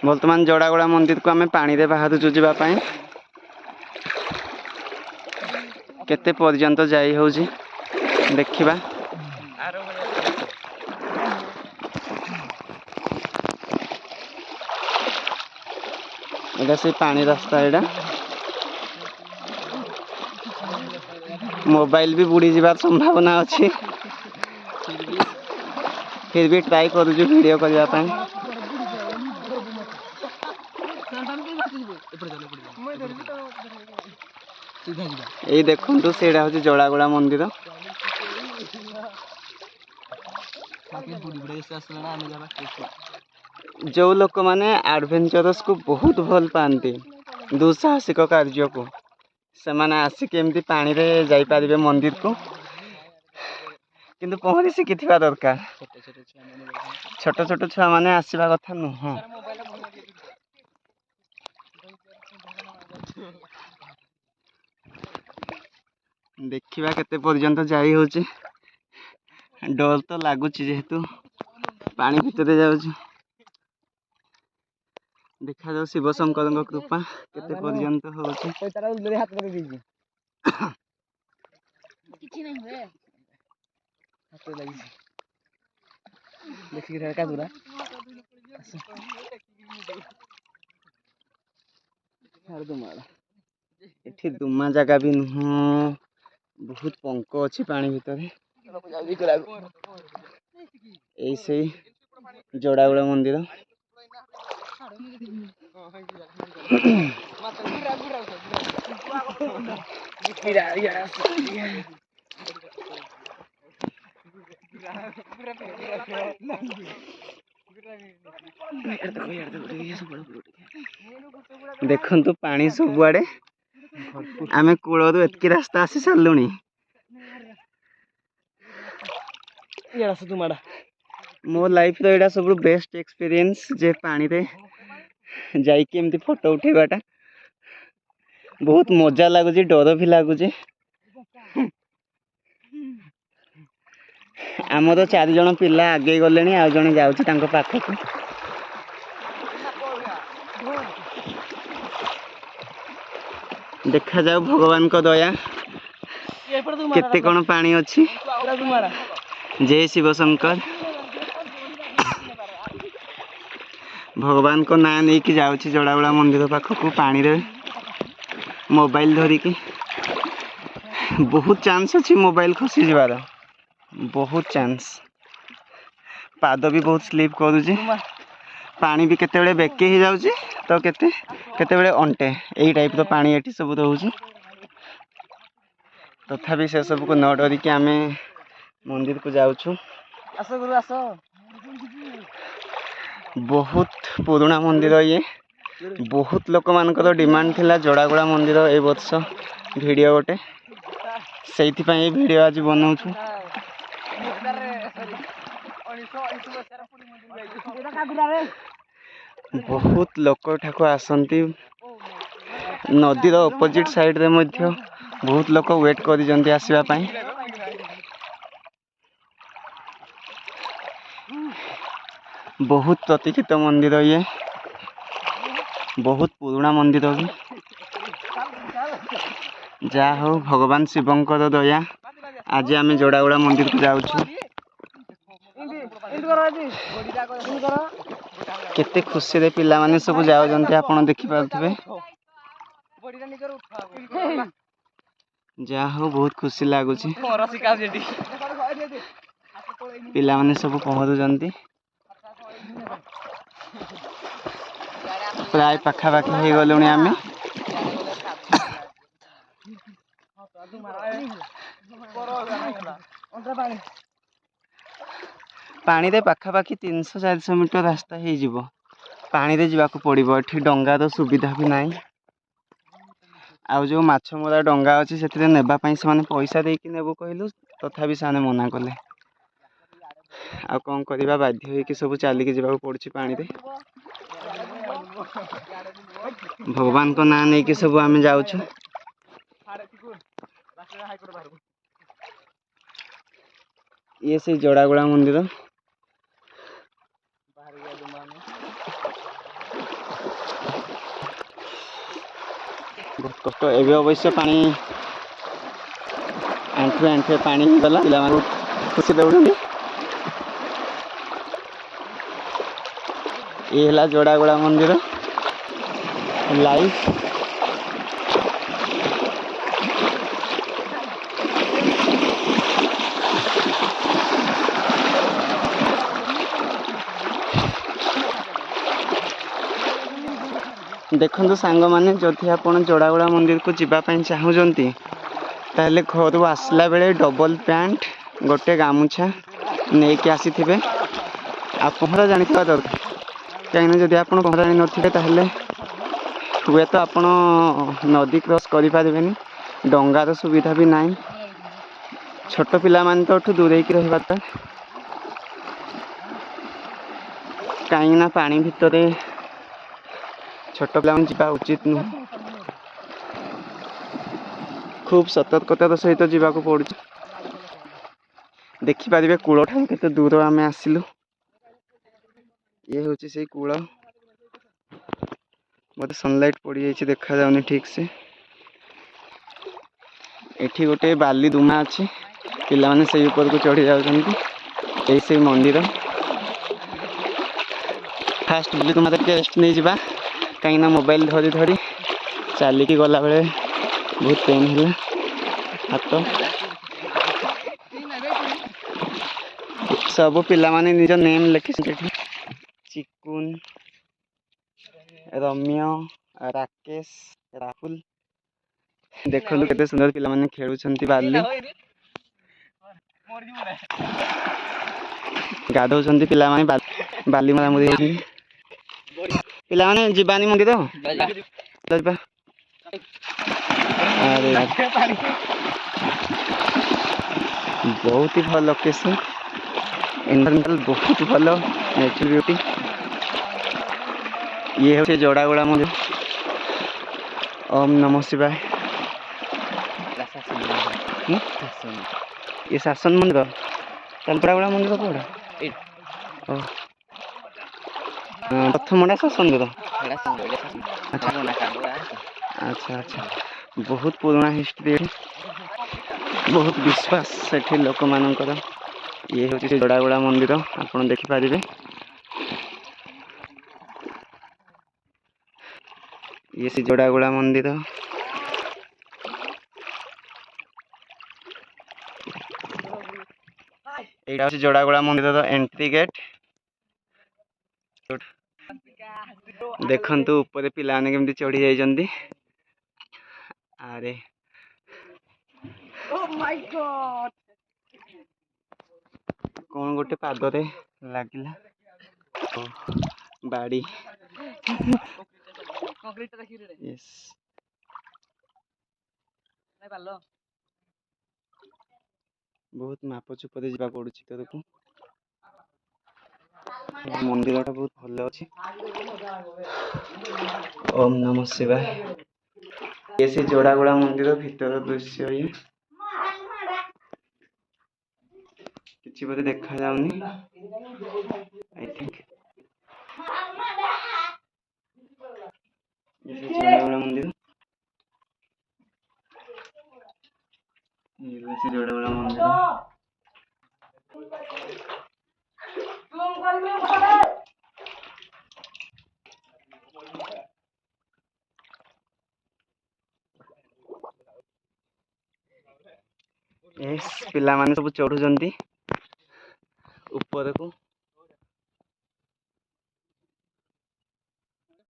बर्तमान जोड़ागोड़ा मंदिर को आम पानी रे बाहर जावाई केते पर्यंत जाई होउची देखिबा। एटा से पानी रास्ता एटा मोबाइल भी बुड़ी जीवार संभावना अच्छी फिर भी ट्राई करूँ वीडियो करने पाई। ये देखु से जोड़ागोड़ा मंदिर जो लोक माने एडवेंचरस को बहुत भल पाती दुस्साहसिक कार्य को से माने आसिक एमती पानी रे जाई पारिबे मंदिर को किंतु पहरी शिखिथिबा दरकार। छोट छोट छुआ माने आसीबा कथा नुह। देखिबा केते पर्यंत जाई होची डर तो लगुच जेहेतु पानी भितर जाऊँ। देखा जाऊ शिव शंकर कृपा केते पर्यंत होची। एठी दुमा जगह भी नुह बहुत पंक अच्छी पानी भितर ऐसे जोड़ागोड़ा मंदिर देखु पानी सबुआड़े आमे कूलू एतकी रास्ता आसी सारूँ। मो लाइफ रो एटा सब बेस्ट एक्सपीरियंस जे पानी रे जाइके एमती फोटो उठेबाटा बहुत मजा लगुच डर भी लगुच। आम तो 4 जन पिला आगे गले आ जने जाउची तांको पाखकु देखा जाऊ भगवान को दया केते कौन पानी अच्छी। जय शिव शंकर भगवान को ना नहीं कि जाउची जोड़ागोड़ा मंदिर पाखकु पानी रे मोबाइल धरिकी बहुत चांस अच्छी मोबाइल खसी जबार बहुत चांस। पाद भी बहुत स्लीप करुचे पानी भी केते बेके ही जाउची तो केते अंटे यही टाइप रो पानी एठी सब रोचे। तथापि से सब को न डरिकी आमे मंदिर को जाउछु। बहुत पुराना मंदिर ये बहुत लोक मानकर डिमांड थिला जोड़ागोड़ा मंदिर ए वर्ष वीडियो गोटे से वीडियो आज बनाऊँ। बहुत लोक ठाकु आसंती नदीर अपोजिट साइड रे मध्य बहुत लोक वेट करिजंती आसीबा पई। बहुत प्रतीक्षित मंदिर ये बहुत पुराना मंदिर भी जा हो भगवान शिवंकर दया आज आम जोड़ागोड़ा मंदिर को जाऊँ। केते खुशी रे पिला माने सब जाउजंती आपण देखि पाउथिबे। जा हो बहुत खुशी लागुची पिला माने सब पहुँचुचंती प्राय पाखापाखि हो गलुणी आमे। पानी रे पाखापाखि 300-400 मीटर रास्ता हो जिवो पानी रे जावाक पड़िबो। एठी डंगार सुविधा भी नाही आउ जो माछ मरा डंगा अच्छी से नेबा पई से माने पैसा देकी नेबो कहलु तथापि से मना कले आ कौन करवा बाध्य होइकी सब चलिकी जावाक पड़ुछि पानी रे। भगवान को ना नहीं कि सब आम जाऊँ। ये से जोड़ागोड़ा मंदिर कष्ट एवं अवश्य पानी आंठुए आंठुए पानी गला पिला खुशी दौड़े ये है जोड़ागोड़ा मंदिर लाइव देखु सांग मैंने जदि आप जोड़ागोड़ा मंदिर को जीवाई चाहूँगी ताहले घर आसला बेले डबल पैंट गोटे गामुछा नहीं कि आसी थे आप पहरा जानी दरकार कहीं जब आप पहरा जानी ना हुए तो आप नदी क्रॉस करें डंगार सुविधा भी नहीं छोट पिला मान तो दूरे रहा कहीं पानी भितर छोट पिला जा उचित नुह खूब सतर्कतार सहित जावाक पड़ देखिपारे कूल ठार के दूर आम आसलु ये हूँ से कूल मत सनलाइट पड़ जाए देखा जाऊनी ठीक से एठी गोटे बाली दुमा अच्छी पिला माने से ऊपर को चढ़ी जाऊँ से मंदिर फास्ट बाली दुमा तो रेस्ट नहीं जावा कहीं मोबाइल धरी धरी चलिकी गला बेले बहुत पेन है हाथ सब पिला माने निज नेम लिखी चिकुन रम्य राकेश राहुल देखु केते सुंदर पिला माने खेलुछंती बाली गाधौछंती पिला माने बाली मरा मुरी पिला माने जीवानी मंदिर अरे बहुत ही भल लोकेशन एनवायरमेंटल बहुत भल नेचुरल ब्यूटी ये हूँ जोड़ागोड़ा मंदिर ओम नमः शिवाय ये शासन मंदिर जोड़ागोड़ा मंदिर कौड़ा प्रथम शासन मंदिर अच्छा अच्छा बहुत पुराना हिस्ट्री बहुत विश्वास से लोक मानकर ये हूँ जोड़ागोड़ा मंदिर आप देखिपारे ये से जोड़ागोड़ा मंदिर यहाँ हूँ जोड़ागोड़ा मंदिर एंट्री गेट देखु ऊपर पिला केमती चढ़ी जाइए अरे कौन गोटे पादरे लगिला बाड़ी यस बहुत माप चुप जा पड़ू तरफ मंदिर टा बहुत भल अच्छी ओम नमः शिवाय ये से जोड़ागोड़ा मंदिर भीतर दृश्य ये किसी बोधे देखा जाऊनी आई थिंक ये से जोड़ागोड़ा मंदिर ये से जोड़ागोड़ा मंदिर पिला माने सब चढ़ुचंती ऊपर को